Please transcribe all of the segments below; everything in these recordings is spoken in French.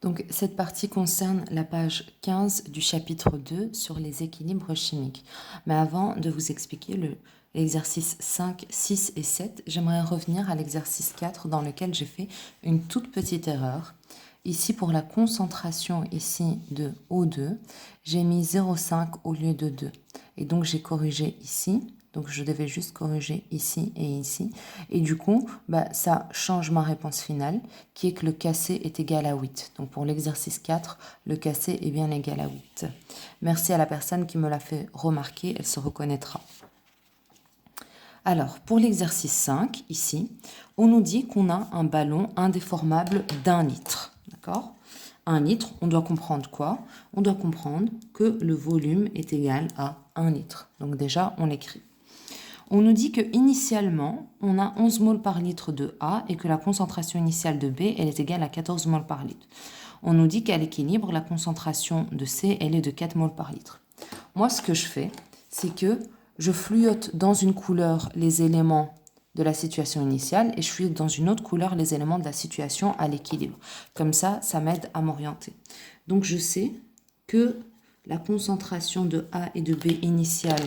Donc, cette partie concerne la page 15 du chapitre 2 sur les équilibres chimiques. Mais avant de vous expliquer l'exercice 5, 6 et 7, j'aimerais revenir à l'exercice 4 dans lequel j'ai fait une toute petite erreur. Ici, pour la concentration ici de O2, j'ai mis 0,5 au lieu de 2. Et donc, j'ai corrigé ici. Donc, je devais juste corriger ici et ici. Et du coup, ça change ma réponse finale, qui est que le cassé est égal à 8. Donc, pour l'exercice 4, le cassé est bien égal à 8. Merci à la personne qui me l'a fait remarquer, elle se reconnaîtra. Alors, pour l'exercice 5, ici, on nous dit qu'on a un ballon indéformable d'1 litre. D'accord ? 1 litre, on doit comprendre quoi? On doit comprendre que le volume est égal à 1 litre. Donc déjà, on l'écrit. On nous dit qu'initialement, on a 11 moles par litre de A et que la concentration initiale de B, elle est égale à 14 moles par litre. On nous dit qu'à l'équilibre, la concentration de C, elle est de 4 moles par litre. Moi, ce que je fais, c'est que je fluote dans une couleur les éléments de la situation initiale et je fluote dans une autre couleur les éléments de la situation à l'équilibre. Comme ça, ça m'aide à m'orienter. Donc, je sais que la concentration de A et de B initiale,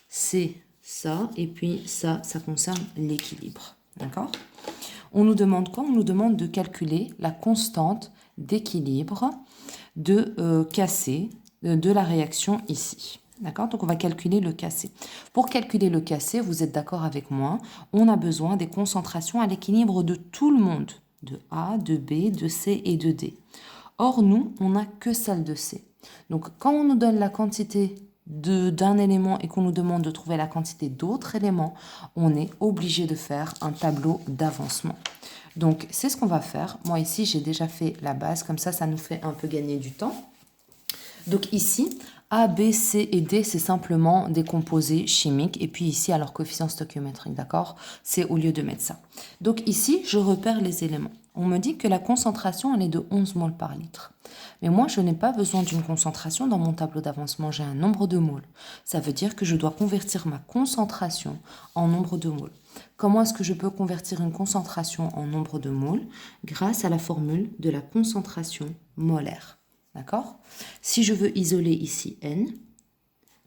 c'est ça, et puis ça concerne l'équilibre. D'accord? On nous demande quoi? On nous demande de calculer la constante d'équilibre de cassé de la réaction ici. D'accord? Donc, on va calculer le cassé. Pour calculer le cassé, vous êtes d'accord avec moi, on a besoin des concentrations à l'équilibre de tout le monde, de A, de B, de C et de D. Or, nous, on n'a que celle de C. Donc, quand on nous donne la quantité d'un élément et qu'on nous demande de trouver la quantité d'autres éléments, on est obligé de faire un tableau d'avancement. Donc, c'est ce qu'on va faire. Moi, ici, j'ai déjà fait la base. Comme ça nous fait un peu gagner du temps. Donc, ici, A, B, C et D, c'est simplement des composés chimiques. Et puis ici, à leur coefficient stoichiométrique, d'accord? C'est au lieu de mettre ça. Donc, ici, je repère les éléments. On me dit que la concentration, elle est de 11 moles par litre. Mais moi, je n'ai pas besoin d'une concentration dans mon tableau d'avancement. J'ai un nombre de moles. Ça veut dire que je dois convertir ma concentration en nombre de moles. Comment est-ce que je peux convertir une concentration en nombre de moles? Grâce à la formule de la concentration molaire. D'accord? Si je veux isoler ici N,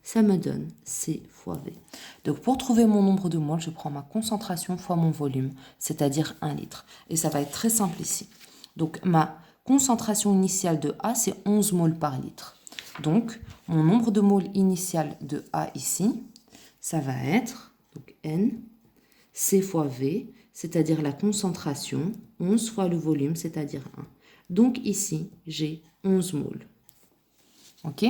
ça me donne C fois V. Donc, pour trouver mon nombre de moles, je prends ma concentration fois mon volume, c'est-à-dire 1 litre. Et ça va être très simple ici. Donc, ma concentration initiale de A, c'est 11 moles par litre. Donc, mon nombre de moles initial de A ici, ça va être donc N, C fois V, c'est-à-dire la concentration, 11 fois le volume, c'est-à-dire 1. Donc, ici, j'ai 11 moles. OK?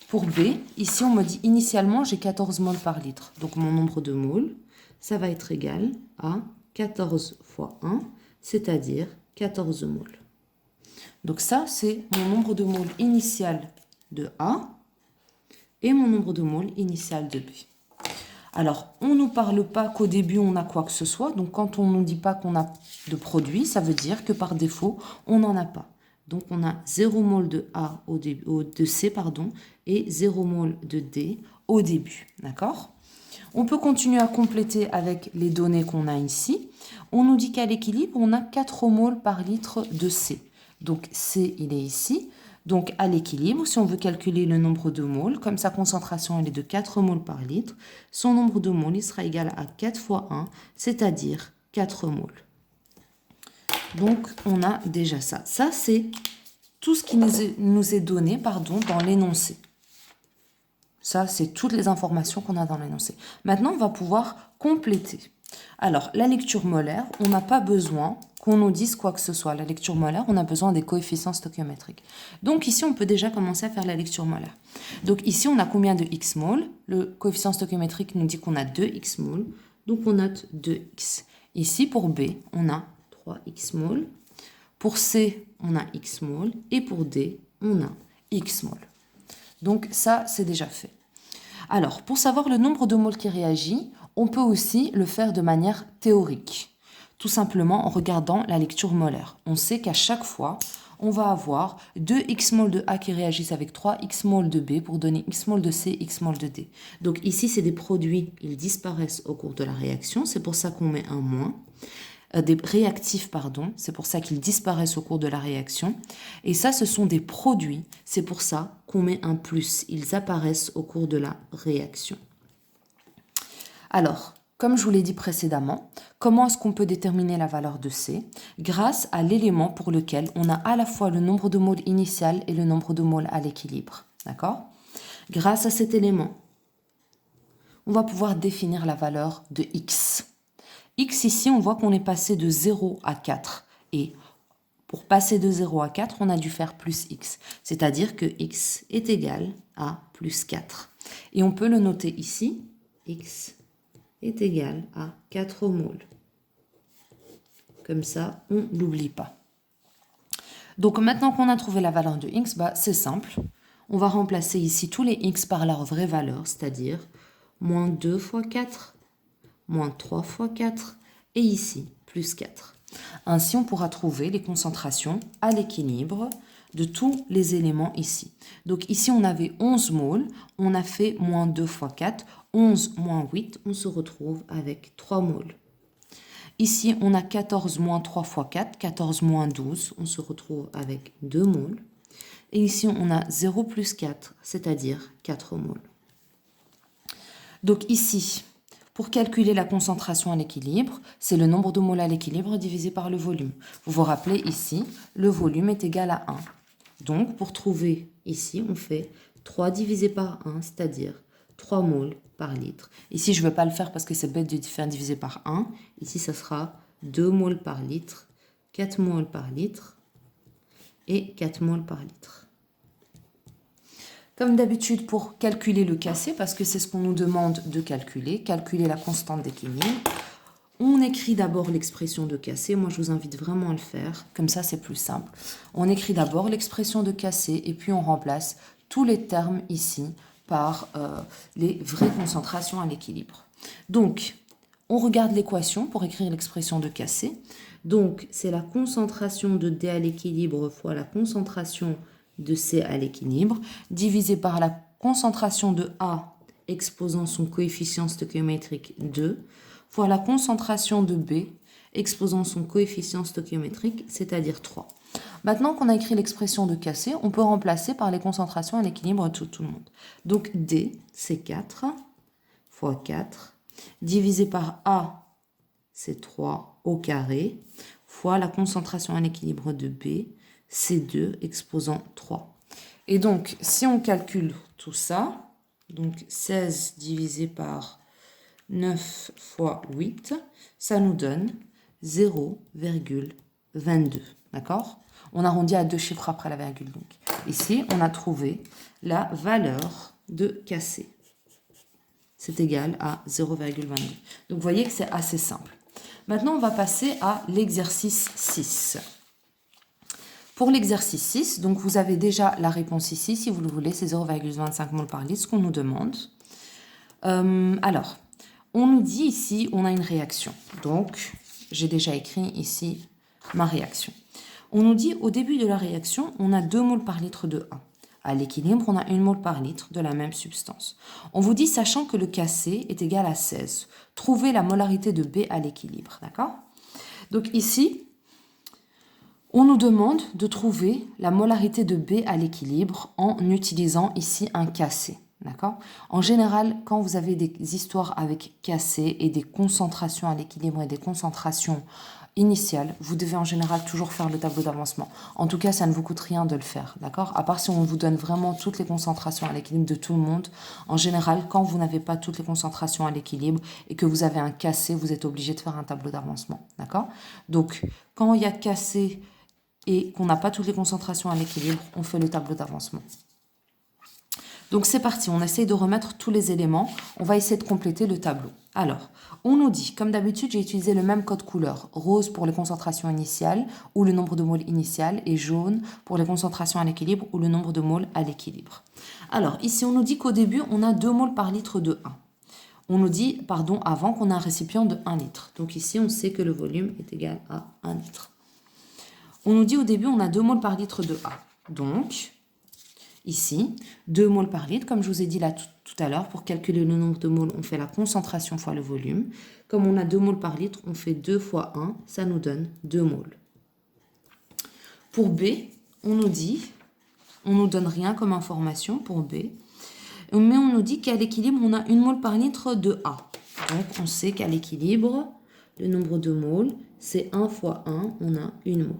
Pour B, ici, on me dit initialement, j'ai 14 moles par litre. Donc, mon nombre de moles, ça va être égal à 14 fois 1, c'est-à-dire 14 moles. Donc, ça, c'est mon nombre de moles initial de A et mon nombre de moles initial de B. Alors, on ne nous parle pas qu'au début, on a quoi que ce soit. Donc, quand on ne nous dit pas qu'on a de produit, ça veut dire que par défaut, on n'en a pas. Donc, on a 0 mol de A de C et 0 mol de D au début. D'accord? On peut continuer à compléter avec les données qu'on a ici. On nous dit qu'à l'équilibre, on a 4 moles par litre de C. Donc, C, il est ici. Donc, à l'équilibre, si on veut calculer le nombre de moles, comme sa concentration elle est de 4 moles par litre, son nombre de moles il sera égal à 4 fois 1, c'est-à-dire 4 moles. Donc, on a déjà ça. Ça, c'est tout ce qui nous est donné dans l'énoncé. Ça, c'est toutes les informations qu'on a dans l'énoncé. Maintenant, on va pouvoir compléter. Alors, la lecture molaire, on n'a pas besoin qu'on nous dise quoi que ce soit. La lecture molaire, on a besoin des coefficients stoichiométriques. Donc, ici, on peut déjà commencer à faire la lecture molaire. Donc, ici, on a combien de x moles? Le coefficient stoichiométrique nous dit qu'on a 2x moles. Donc, on note 2x. Ici, pour B, on a 3x moles. Pour C, on a x moles. Et pour D, on a x moles. Donc, ça, c'est déjà fait. Alors, pour savoir le nombre de moles qui réagit, on peut aussi le faire de manière théorique. Tout simplement en regardant la lecture molaire. On sait qu'à chaque fois, on va avoir 2 x moles de A qui réagissent avec 3 x moles de B pour donner x moles de C, x moles de D. Donc ici, c'est des produits, ils disparaissent au cours de la réaction. C'est pour ça qu'on met un moins. des réactifs, pardon, c'est pour ça qu'ils disparaissent au cours de la réaction. Et ça, ce sont des produits, c'est pour ça qu'on met un plus, ils apparaissent au cours de la réaction. Alors, comme je vous l'ai dit précédemment, comment est-ce qu'on peut déterminer la valeur de C? Grâce à l'élément pour lequel on a à la fois le nombre de moles initial et le nombre de moles à l'équilibre. D'accord? Grâce à cet élément, on va pouvoir définir la valeur de X. X ici, on voit qu'on est passé de 0 à 4. Et pour passer de 0 à 4, on a dû faire plus X. C'est-à-dire que X est égal à plus 4. Et on peut le noter ici. X est égal à 4 moles. Comme ça, on ne l'oublie pas. Donc maintenant qu'on a trouvé la valeur de X, c'est simple. On va remplacer ici tous les X par leur vraie valeur, c'est-à-dire moins 2 fois 4, moins 3 fois 4, et ici, plus 4. Ainsi, on pourra trouver les concentrations à l'équilibre de tous les éléments ici. Donc ici, on avait 11 moles, on a fait moins 2 fois 4, 11 moins 8, on se retrouve avec 3 moles. Ici, on a 14 moins 3 fois 4, 14 moins 12, on se retrouve avec 2 moles. Et ici, on a 0 plus 4, c'est-à-dire 4 moles. Donc ici, pour calculer la concentration à l'équilibre, c'est le nombre de moles à l'équilibre divisé par le volume. Vous vous rappelez ici, le volume est égal à 1. Donc, pour trouver ici, on fait 3 divisé par 1, c'est-à-dire 3 moles par litre. Ici, je ne vais pas le faire parce que c'est bête de faire diviser par 1. Ici, ça sera 2 moles par litre, 4 moles par litre et 4 moles par litre. Comme d'habitude, pour calculer le Kc, parce que c'est ce qu'on nous demande de calculer la constante d'équilibre, on écrit d'abord l'expression de Kc. Moi, je vous invite vraiment à le faire. Comme ça, c'est plus simple. On écrit d'abord l'expression de Kc et puis on remplace tous les termes ici par les vraies concentrations à l'équilibre. Donc, on regarde l'équation pour écrire l'expression de Kc. Donc, c'est la concentration de D à l'équilibre fois la concentration de C à l'équilibre, divisé par la concentration de A exposant son coefficient stoichiométrique 2, fois la concentration de B exposant son coefficient stoichiométrique, c'est-à-dire 3. Maintenant qu'on a écrit l'expression de Kc, on peut remplacer par les concentrations à l'équilibre de tout le monde. Donc D, c'est 4 fois 4, divisé par A, c'est 3 au carré, fois la concentration à l'équilibre de B, c'est 2 exposant 3. Et donc, si on calcule tout ça, donc 16 divisé par 9 fois 8, ça nous donne 0,22. D'accord? On arrondit à deux chiffres après la virgule. Donc. Ici, on a trouvé la valeur de Kc. C'est égal à 0,22. Donc, vous voyez que c'est assez simple. Maintenant, on va passer à l'exercice 6. Pour l'exercice 6, donc vous avez déjà la réponse ici, si vous le voulez, c'est 0,25 mol par litre, ce qu'on nous demande. Alors, on nous dit ici, on a une réaction. Donc, j'ai déjà écrit ici ma réaction. On nous dit, au début de la réaction, on a 2 moles par litre de A. À l'équilibre, on a 1 mol par litre de la même substance. On vous dit, sachant que le Kc est égal à 16, trouvez la molarité de B à l'équilibre, d'accord? Donc ici, on nous demande de trouver la molarité de B à l'équilibre en utilisant ici un Kc. D'accord? En général, quand vous avez des histoires avec Kc et des concentrations à l'équilibre et des concentrations initiales, vous devez en général toujours faire le tableau d'avancement. En tout cas, ça ne vous coûte rien de le faire. D'accord? À part si on vous donne vraiment toutes les concentrations à l'équilibre de tout le monde, en général, quand vous n'avez pas toutes les concentrations à l'équilibre et que vous avez un Kc, vous êtes obligé de faire un tableau d'avancement. D'accord? Donc, quand il y a Kc et qu'on n'a pas toutes les concentrations à l'équilibre, on fait le tableau d'avancement. Donc c'est parti, on essaye de remettre tous les éléments, on va essayer de compléter le tableau. Alors, on nous dit, comme d'habitude, j'ai utilisé le même code couleur, rose pour les concentrations initiales ou le nombre de moles initial et jaune pour les concentrations à l'équilibre ou le nombre de moles à l'équilibre. Alors, ici on nous dit qu'au début, on a 2 moles par litre de A. On nous dit, pardon, avant qu'on a un récipient de 1 litre. Donc ici, on sait que le volume est égal à 1 litre. On nous dit au début, on a 2 moles par litre de A. Donc, Ici, 2 moles par litre, comme je vous ai dit là tout à l'heure, pour calculer le nombre de moles, on fait la concentration fois le volume. Comme on a 2 moles par litre, on fait 2 fois 1, ça nous donne 2 moles. Pour B, on nous donne rien comme information pour B, mais on nous dit qu'à l'équilibre, on a 1 mole par litre de A. Donc, on sait qu'à l'équilibre, le nombre de moles, c'est 1 fois 1, on a 1 mole.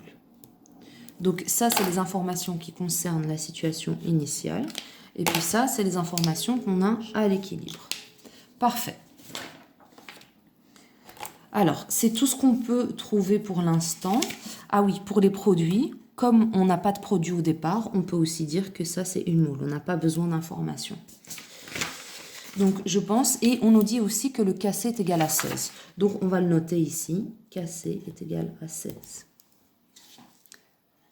Donc ça, c'est les informations qui concernent la situation initiale. Et puis ça, c'est les informations qu'on a à l'équilibre. Parfait. Alors, c'est tout ce qu'on peut trouver pour l'instant. Ah oui, pour les produits, comme on n'a pas de produit au départ, on peut aussi dire que ça, c'est 1 mole. On n'a pas besoin d'informations. Donc, je pense, et on nous dit aussi que le Kc est égal à 16. Donc, on va le noter ici. Kc est égal à 16.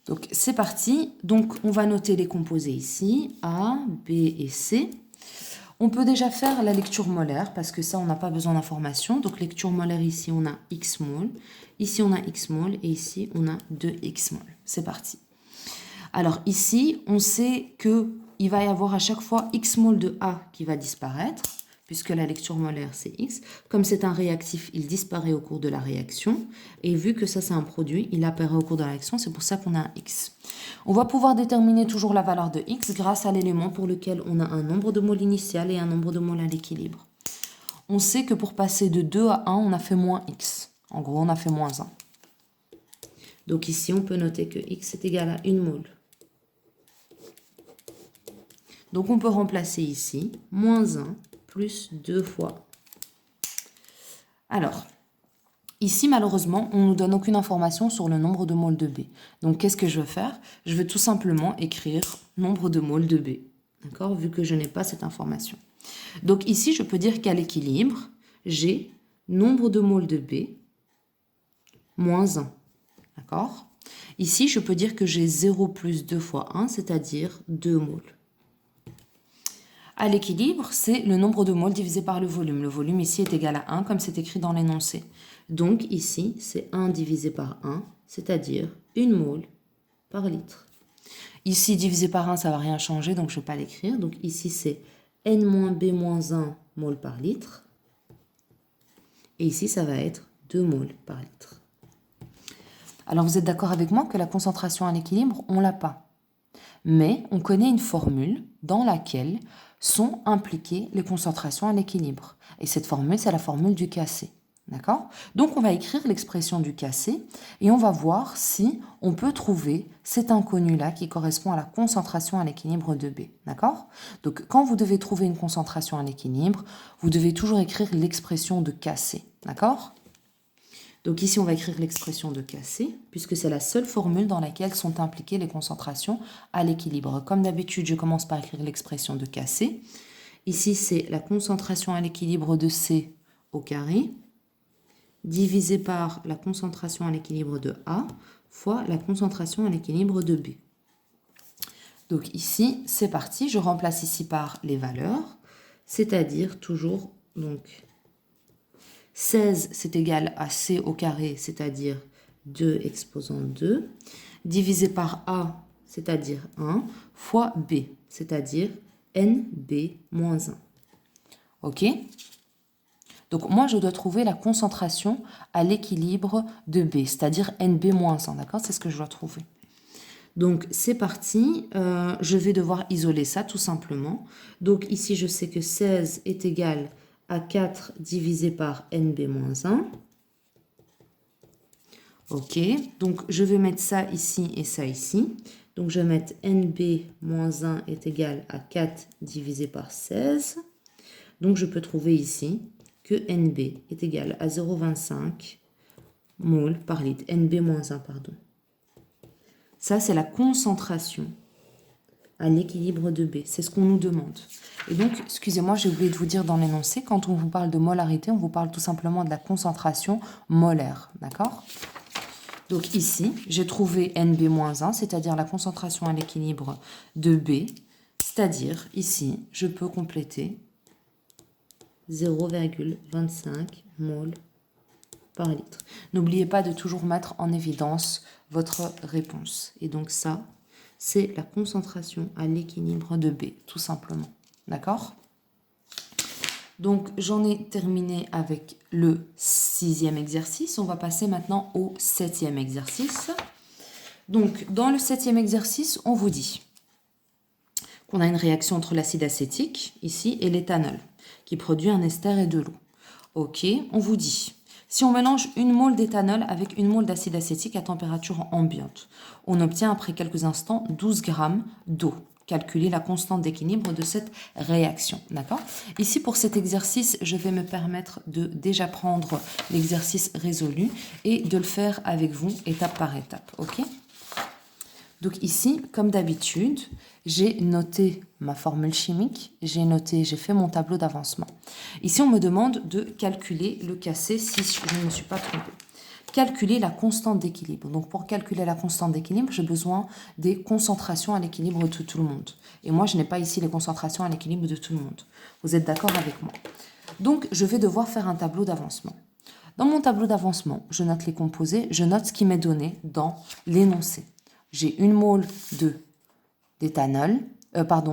Donc, c'est parti. Donc, on va noter les composés ici, A, B et C. On peut déjà faire la lecture molaire, parce que ça, on n'a pas besoin d'informations. Donc, lecture molaire, ici, on a X mol. Ici, on a X mol. Et ici, on a 2X mol. C'est parti. Alors, ici, on sait qu'il va y avoir à chaque fois X mol de A qui va disparaître, puisque la lecture molaire, c'est X. Comme c'est un réactif, il disparaît au cours de la réaction. Et vu que ça, c'est un produit, il apparaît au cours de la réaction. C'est pour ça qu'on a un X. On va pouvoir déterminer toujours la valeur de X grâce à l'élément pour lequel on a un nombre de moles initial et un nombre de moles à l'équilibre. On sait que pour passer de 2 à 1, on a fait moins X. En gros, on a fait moins 1. Donc ici, on peut noter que X est égal à 1 mole. Donc on peut remplacer ici, moins 1 plus 2 fois. Alors, ici, malheureusement, on ne nous donne aucune information sur le nombre de moles de B. Donc, qu'est-ce que je vais faire? Je vais tout simplement écrire nombre de moles de B. D'accord? Vu que je n'ai pas cette information. Donc, ici, je peux dire qu'à l'équilibre, j'ai nombre de moles de B moins 1. D'accord? Ici, je peux dire que j'ai 0 plus 2 fois 1, c'est-à-dire 2 moles. À l'équilibre, c'est le nombre de moles divisé par le volume. Le volume ici est égal à 1, comme c'est écrit dans l'énoncé. Donc ici, c'est 1 divisé par 1, c'est-à-dire 1 mole par litre. Ici, divisé par 1, ça ne va rien changer, donc je ne vais pas l'écrire. Donc ici, c'est N-B-1 mol par litre. Et ici, ça va être 2 moles par litre. Alors, vous êtes d'accord avec moi que la concentration à l'équilibre, on ne l'a pas. Mais on connaît une formule dans laquelle sont impliquées les concentrations à l'équilibre. Et cette formule, c'est la formule du Kc. D'accord? Donc, on va écrire l'expression du Kc et on va voir si on peut trouver cet inconnu-là qui correspond à la concentration à l'équilibre de B. D'accord? Donc, quand vous devez trouver une concentration à l'équilibre, vous devez toujours écrire l'expression de Kc. D'accord? Donc ici, on va écrire l'expression de Kc, puisque c'est la seule formule dans laquelle sont impliquées les concentrations à l'équilibre. Comme d'habitude, je commence par écrire l'expression de Kc. Ici, c'est la concentration à l'équilibre de C au carré, divisé par la concentration à l'équilibre de A, fois la concentration à l'équilibre de B. Donc ici, c'est parti. Je remplace ici par les valeurs, c'est-à-dire toujours... donc 16, c'est égal à C au carré, c'est-à-dire 2 exposant 2, divisé par A, c'est-à-dire 1, fois B, c'est-à-dire NB moins 1. OK? Donc, moi, je dois trouver la concentration à l'équilibre de B, c'est-à-dire NB moins 1, d'accord? C'est ce que je dois trouver. Donc, c'est parti. Je vais devoir isoler ça, tout simplement. Donc, ici, je sais que 16 est égal à 4 divisé par NB-1. Ok, donc je vais mettre ça ici et ça ici. Donc je vais mettre NB-1 est égal à 4 divisé par 16. Donc je peux trouver ici que NB est égal à 0,25 mol par litre. NB-1, pardon. Ça, c'est la concentration à l'équilibre de B. C'est ce qu'on nous demande. Et donc, excusez-moi, j'ai oublié de vous dire dans l'énoncé, quand on vous parle de molarité, on vous parle tout simplement de la concentration molaire. D'accord? Donc ici, j'ai trouvé NB-1, c'est-à-dire la concentration à l'équilibre de B. C'est-à-dire, ici, je peux compléter 0,25 mol par litre. N'oubliez pas de toujours mettre en évidence votre réponse. Et donc ça, c'est la concentration à l'équilibre de B, tout simplement. D'accord? Donc, j'en ai terminé avec le 6e exercice. On va passer maintenant au 7e exercice. Donc, dans le 7e exercice, on vous dit qu'on a une réaction entre l'acide acétique, ici, et l'éthanol, qui produit un ester et de l'eau. Ok, on vous dit, si on mélange une mole d'éthanol avec une mole d'acide acétique à température ambiante, on obtient après quelques instants 12 grammes d'eau. Calculer la constante d'équilibre de cette réaction. D'accord? Ici, pour cet exercice, je vais me permettre de déjà prendre l'exercice résolu et de le faire avec vous étape par étape. Ok? Donc ici, comme d'habitude, j'ai noté ma formule chimique, j'ai fait mon tableau d'avancement. Ici, on me demande de calculer le Kc si je ne me suis pas trompée. Calculer la constante d'équilibre. Donc, pour calculer la constante d'équilibre, j'ai besoin des concentrations à l'équilibre de tout le monde. Et moi, je n'ai pas ici les concentrations à l'équilibre de tout le monde. Vous êtes d'accord avec moi? Donc, je vais devoir faire un tableau d'avancement. Dans mon tableau d'avancement, je note les composés, je note ce qui m'est donné dans l'énoncé. J'ai une mole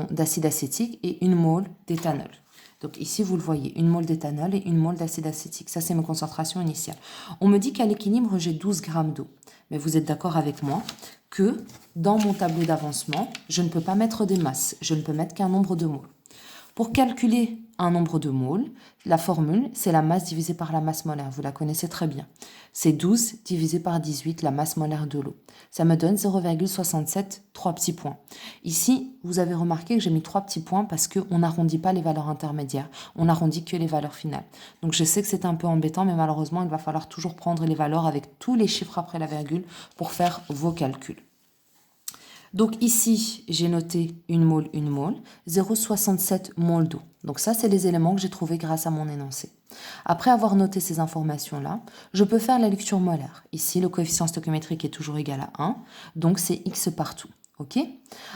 d'acide acétique et une mole d'éthanol. Donc ici, vous le voyez, une mole d'éthanol et une mole d'acide acétique. Ça, c'est ma concentration initiale. On me dit qu'à l'équilibre, j'ai 12 grammes d'eau. Mais vous êtes d'accord avec moi que dans mon tableau d'avancement, je ne peux pas mettre des masses. Je ne peux mettre qu'un nombre de moles. Pour calculer un nombre de moles, la formule, c'est la masse divisée par la masse molaire. Vous la connaissez très bien. C'est 12 divisé par 18, la masse molaire de l'eau. Ça me donne 0,67, 3 petits points. Ici, vous avez remarqué que j'ai mis 3 petits points parce qu'on n'arrondit pas les valeurs intermédiaires. On n'arrondit que les valeurs finales. Donc, je sais que c'est un peu embêtant, mais malheureusement, il va falloir toujours prendre les valeurs avec tous les chiffres après la virgule pour faire vos calculs. Donc ici, j'ai noté une mole, 0,67 mol d'eau. Donc ça, c'est les éléments que j'ai trouvés grâce à mon énoncé. Après avoir noté ces informations-là, je peux faire la lecture molaire. Ici, le coefficient stoichiométrique est toujours égal à 1, donc c'est x partout. Ok?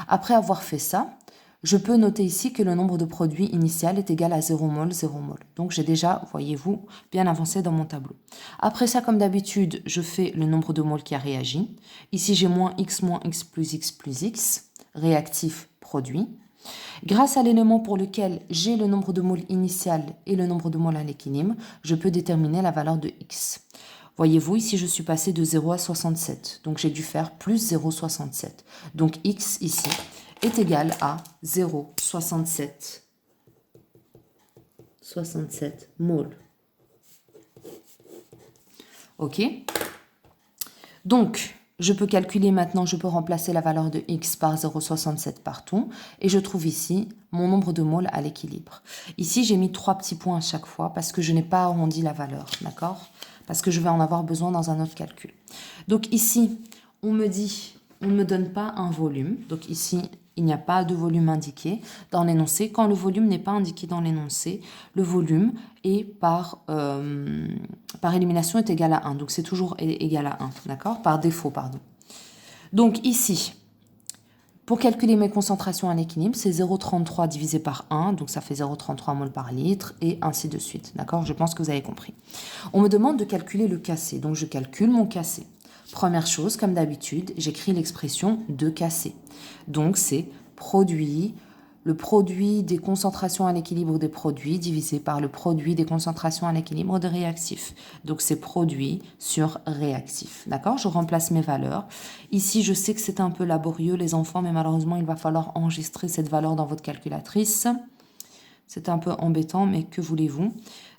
Après avoir fait ça, je peux noter ici que le nombre de produits initial est égal à 0 mol, 0 mol. Donc j'ai déjà, voyez-vous, bien avancé dans mon tableau. Après ça, comme d'habitude, je fais le nombre de moles qui a réagi. Ici, j'ai moins x plus x, réactif produit. Grâce à l'élément pour lequel j'ai le nombre de moles initial et le nombre de moles à l'équilibre, je peux déterminer la valeur de x. Voyez-vous, ici, je suis passé de 0 à 67. Donc j'ai dû faire plus 0,67. Donc x ici est égal à 0,67 moles. Ok? Donc, je peux calculer maintenant, je peux remplacer la valeur de x par 0,67 partout. Et je trouve ici mon nombre de moles à l'équilibre. Ici, j'ai mis 3 petits points à chaque fois parce que je n'ai pas arrondi la valeur. D'accord? Parce que je vais en avoir besoin dans un autre calcul. Donc ici, on me dit, on ne me donne pas un volume. Donc ici, il n'y a pas de volume indiqué dans l'énoncé. Quand le volume n'est pas indiqué dans l'énoncé, le volume est par élimination est égal à 1. Donc c'est toujours égal à 1, d'accord? Par défaut, pardon. Donc ici, pour calculer mes concentrations à l'équilibre, c'est 0,33 divisé par 1, donc ça fait 0,33 mol par litre, et ainsi de suite, d'accord? Je pense que vous avez compris. On me demande de calculer le Kc, donc je calcule mon Kc. Première chose, comme d'habitude, j'écris l'expression de Kc. Donc c'est le produit des concentrations à l'équilibre des produits divisé par le produit des concentrations à l'équilibre des réactifs. Donc c'est produit sur réactif. D'accord? Je remplace mes valeurs. Ici, je sais que c'est un peu laborieux, les enfants, mais malheureusement, il va falloir enregistrer cette valeur dans votre calculatrice. C'est un peu embêtant, mais que voulez-vous?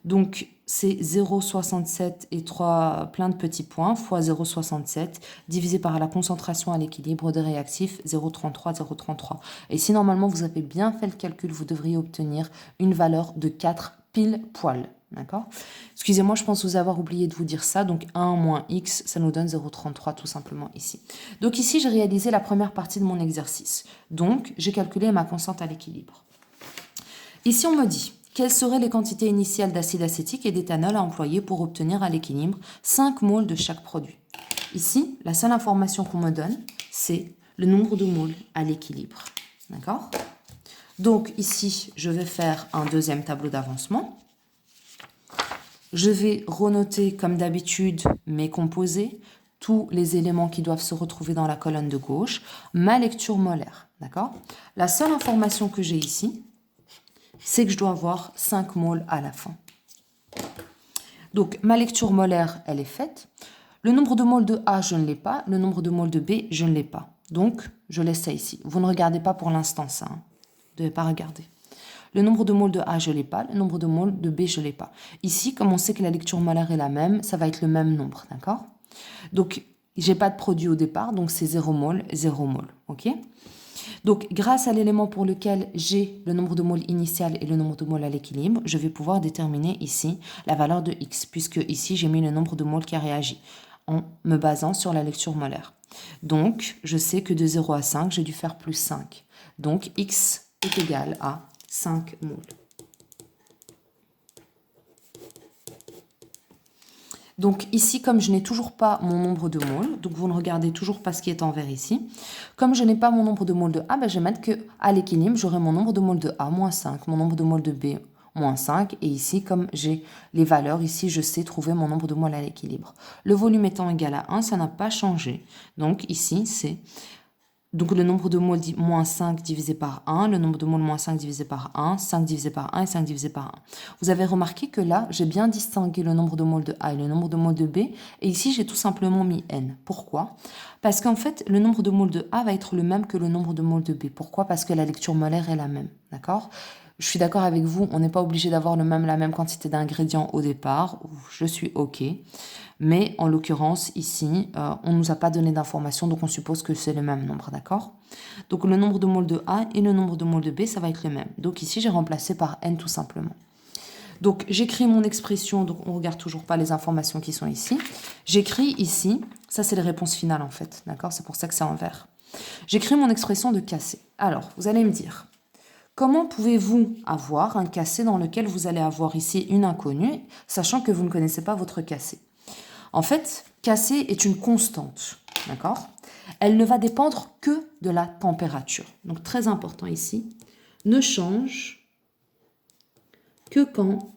Donc, c'est 0,67 et plein de petits points fois 0,67 divisé par la concentration à l'équilibre des réactifs 0,33, 0,33. Et si normalement vous avez bien fait le calcul, vous devriez obtenir une valeur de 4 pile poil. D'accord? Excusez-moi, je pense vous avoir oublié de vous dire ça. Donc 1 moins x, ça nous donne 0,33 tout simplement ici. Donc ici, j'ai réalisé la première partie de mon exercice. Donc, j'ai calculé ma constante à l'équilibre. Ici, on me dit quelles seraient les quantités initiales d'acide acétique et d'éthanol à employer pour obtenir à l'équilibre 5 moles de chaque produit. Ici, la seule information qu'on me donne, c'est le nombre de moles à l'équilibre. D'accord? Donc ici, je vais faire un deuxième tableau d'avancement. Je vais renoter comme d'habitude mes composés. tous les éléments qui doivent se retrouver dans la colonne de gauche, ma lecture molaire, d'accord? La seule information que j'ai ici, c'est que je dois avoir 5 moles à la fin. Donc, ma lecture molaire, elle est faite. Le nombre de moles de A, je ne l'ai pas. Le nombre de moles de B, je ne l'ai pas. Donc, je laisse ça ici. Vous ne regardez pas pour l'instant ça. Hein. Vous ne devez pas regarder. Le nombre de moles de A, je ne l'ai pas. Le nombre de moles de B, je ne l'ai pas. Ici, comme on sait que la lecture molaire est la même, ça va être le même nombre, d'accord? Donc, j'ai pas de produit au départ, donc c'est 0 mol, 0 mol, ok? Donc, grâce à l'élément pour lequel j'ai le nombre de moles initial et le nombre de moles à l'équilibre, je vais pouvoir déterminer ici la valeur de X, puisque ici, j'ai mis le nombre de moles qui a réagi en me basant sur la lecture molaire. Donc, je sais que de 0 à 5, j'ai dû faire plus 5. Donc, X est égal à 5 moles. Donc ici, comme je n'ai toujours pas mon nombre de moles, donc vous ne regardez toujours pas ce qui est en vert ici, comme je n'ai pas mon nombre de moles de A, ben je vais mettre qu'à l'équilibre, j'aurai mon nombre de moles de A, moins 5, mon nombre de moles de B, moins 5, et ici, comme j'ai les valeurs, ici, je sais trouver mon nombre de moles à l'équilibre. Le volume étant égal à 1, ça n'a pas changé. Donc ici, c'est... Donc le nombre de moles moins 5 divisé par 1, le nombre de moles moins 5 divisé par 1, 5 divisé par 1 et 5 divisé par 1. Vous avez remarqué que là, j'ai bien distingué le nombre de moles de A et le nombre de moles de B. Et ici, j'ai tout simplement mis N. Pourquoi? Parce qu'en fait, le nombre de moles de A va être le même que le nombre de moles de B. Pourquoi? Parce que la lecture molaire est la même. D'accord? Je suis d'accord avec vous, on n'est pas obligé d'avoir la même quantité d'ingrédients au départ. Je suis OK. Mais en l'occurrence, ici, on ne nous a pas donné d'informations, donc on suppose que c'est le même nombre, d'accord? Donc le nombre de moles de A et le nombre de moles de B, ça va être le même. Donc ici, j'ai remplacé par N tout simplement. Donc j'écris mon expression, donc on ne regarde toujours pas les informations qui sont ici. J'écris ici, ça c'est les réponses finales en fait, d'accord? C'est pour ça que c'est en vert. J'écris mon expression de cassé. Alors, vous allez me dire, comment pouvez-vous avoir un cassé dans lequel vous allez avoir ici une inconnue, sachant que vous ne connaissez pas votre cassé? En fait, cassé est une constante, d'accord? Elle ne va dépendre que de la température. Donc, très important ici, ne change que quand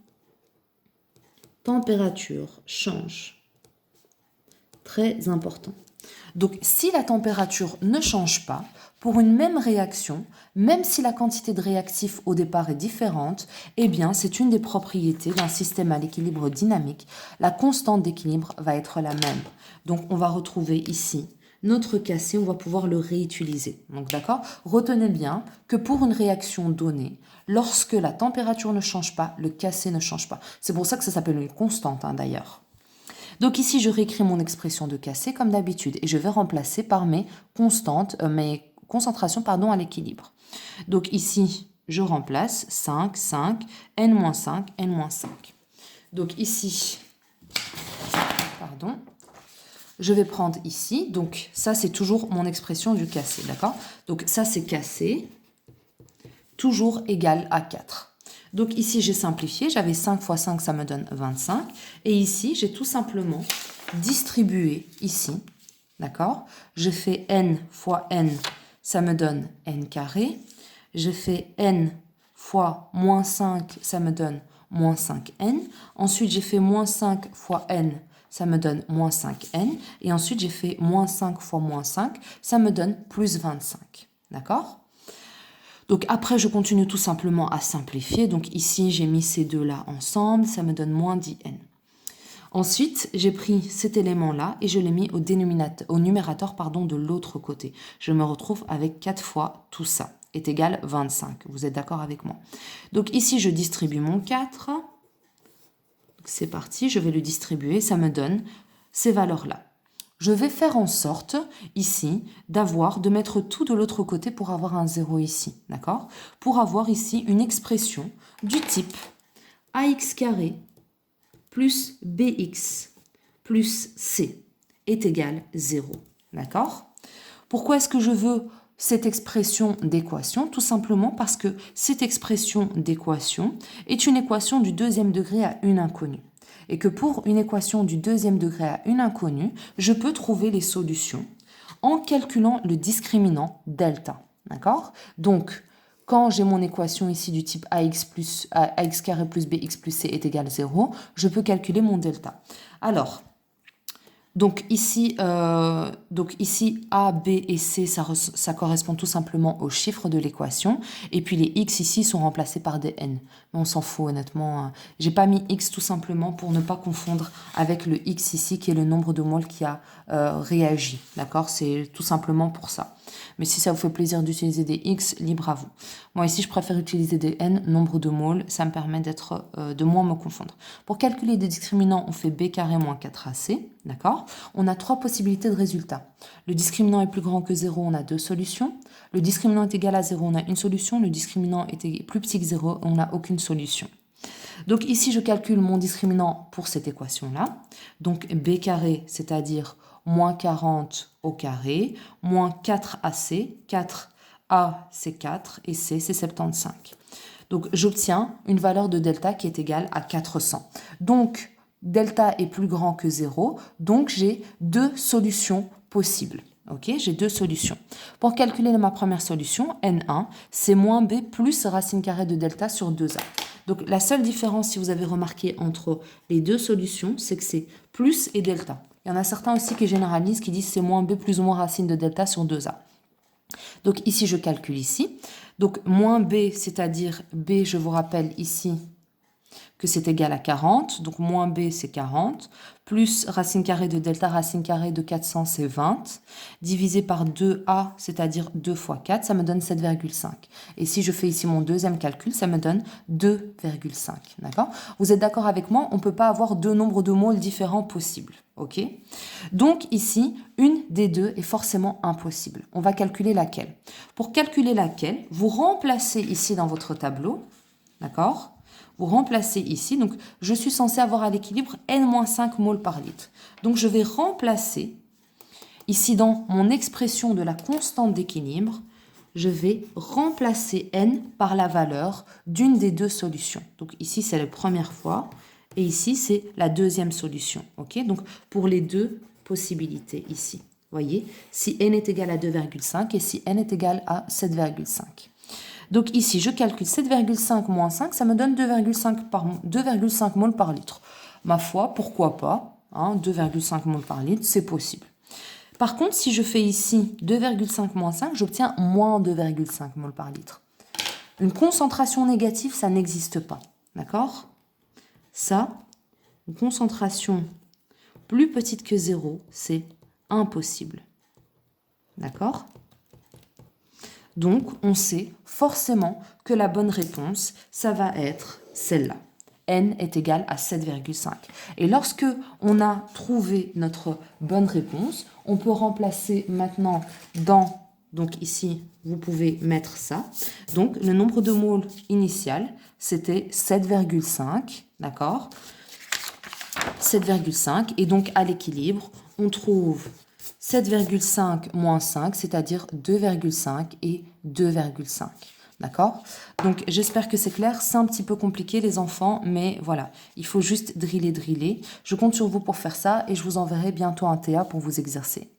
température change. Très important. Donc, si la température ne change pas, pour une même réaction, même si la quantité de réactif au départ est différente, eh bien, c'est une des propriétés d'un système à l'équilibre dynamique. La constante d'équilibre va être la même. Donc, on va retrouver ici notre cassé, on va pouvoir le réutiliser. Donc, d'accord? Retenez bien que pour une réaction donnée, lorsque la température ne change pas, le cassé ne change pas. C'est pour ça que ça s'appelle une constante, hein, d'ailleurs. Donc ici, je réécris mon expression de cassé comme d'habitude et je vais remplacer par mes constantes, mes concentrations à l'équilibre. Donc ici, je remplace 5, 5, n-5, n-5. Donc ici, je vais prendre ici, donc ça c'est toujours mon expression du cassé, d'accord? Donc ça c'est cassé, toujours égal à 4. Donc ici, j'ai simplifié, j'avais 5 fois 5, ça me donne 25. Et ici, j'ai tout simplement distribué ici, d'accord? Je fais n fois n, ça me donne n carré. Je fais n fois moins 5, ça me donne moins 5n. Ensuite, j'ai fait moins 5 fois n, ça me donne moins 5n. Et ensuite, j'ai fait moins 5 fois moins 5, ça me donne plus 25, d'accord? Donc après, je continue tout simplement à simplifier. Donc ici, j'ai mis ces deux-là ensemble, ça me donne moins 10n. Ensuite, j'ai pris cet élément-là et je l'ai mis au numérateur de l'autre côté. Je me retrouve avec 4 fois tout ça est égal 25. Vous êtes d'accord avec moi? Donc ici, je distribue mon 4. C'est parti, je vais le distribuer, ça me donne ces valeurs-là. Je vais faire en sorte, ici, de mettre tout de l'autre côté pour avoir un 0 ici, d'accord? Pour avoir ici une expression du type ax carré plus bx plus c est égal 0, d'accord? Pourquoi est-ce que je veux cette expression d'équation? Tout simplement parce que cette expression d'équation est une équation du deuxième degré à une inconnue. Et que pour une équation du deuxième degré à une inconnue, je peux trouver les solutions en calculant le discriminant delta. D'accord? Donc, quand j'ai mon équation ici du type ax carré plus bx plus c est égal à 0, je peux calculer mon delta. Alors, Donc ici, A, B et C, ça correspond tout simplement aux chiffres de l'équation. Et puis les x ici sont remplacés par des n. Mais on s'en fout honnêtement. J'ai pas mis x tout simplement pour ne pas confondre avec le x ici qui est le nombre de moles qui a réagi. D'accord? C'est tout simplement pour ça. Mais si ça vous fait plaisir d'utiliser des x, libre à vous. Moi ici, je préfère utiliser des n, nombre de moles. Ça me permet de moins me confondre. Pour calculer des discriminants, on fait b carré moins 4ac. D'accord? On a trois possibilités de résultats. Le discriminant est plus grand que 0, on a deux solutions. Le discriminant est égal à 0, on a une solution. Le discriminant est plus petit que 0, on n'a aucune solution. Donc ici, je calcule mon discriminant pour cette équation-là. Donc b carré, c'est-à-dire moins 40 au carré, moins 4ac, 4a c'est 4 et c c'est 75. Donc j'obtiens une valeur de delta qui est égale à 400. Donc delta est plus grand que 0, donc j'ai deux solutions possibles. Ok, j'ai deux solutions. Pour calculer ma première solution, N1, c'est moins B plus racine carrée de delta sur 2A. Donc la seule différence, si vous avez remarqué, entre les deux solutions, c'est que c'est plus et delta. Il y en a certains aussi qui généralisent, qui disent c'est moins B plus ou moins racine de delta sur 2A. Donc ici, je calcule ici. Donc moins B, c'est-à-dire B, je vous rappelle ici, que c'est égal à 40, donc moins b c'est 40, plus racine carrée de delta, racine carrée de 400 c'est 20, divisé par 2a, c'est-à-dire 2 fois 4, ça me donne 7,5. Et si je fais ici mon deuxième calcul, ça me donne 2,5. D'accord? Vous êtes d'accord avec moi? On ne peut pas avoir deux nombres de moles différents possibles. Ok? Donc ici, une des deux est forcément impossible. On va calculer laquelle. Pour calculer laquelle, vous remplacez ici dans votre tableau, d'accord? Vous remplacez ici, donc je suis censé avoir à l'équilibre N-5 moles par litre. Donc je vais remplacer ici dans mon expression de la constante d'équilibre, je vais remplacer N par la valeur d'une des deux solutions. Donc ici c'est la première fois et ici c'est la deuxième solution. Ok? Donc pour les deux possibilités ici. Voyez, si N est égal à 2,5 et si N est égal à 7,5. Donc ici, je calcule 7,5 moins 5, ça me donne 2,5 moles par litre. Ma foi, pourquoi pas, 2,5 moles par litre, c'est possible. Par contre, si je fais ici 2,5 moins 5, j'obtiens moins 2,5 moles par litre. Une concentration négative, ça n'existe pas. D'accord? Ça, une concentration plus petite que 0, c'est impossible. D'accord? Donc, on sait forcément que la bonne réponse, ça va être celle-là. N est égal à 7,5. Et lorsque on a trouvé notre bonne réponse, on peut remplacer maintenant dans, donc ici, vous pouvez mettre ça. Donc, le nombre de moles initial, c'était 7,5, d'accord? 7,5. Et donc, à l'équilibre, on trouve 7,5 moins 5, c'est-à-dire 2,5 et 2,5. D'accord? Donc, j'espère que c'est clair. C'est un petit peu compliqué, les enfants, mais voilà. Il faut juste driller. Je compte sur vous pour faire ça et je vous enverrai bientôt un TA pour vous exercer.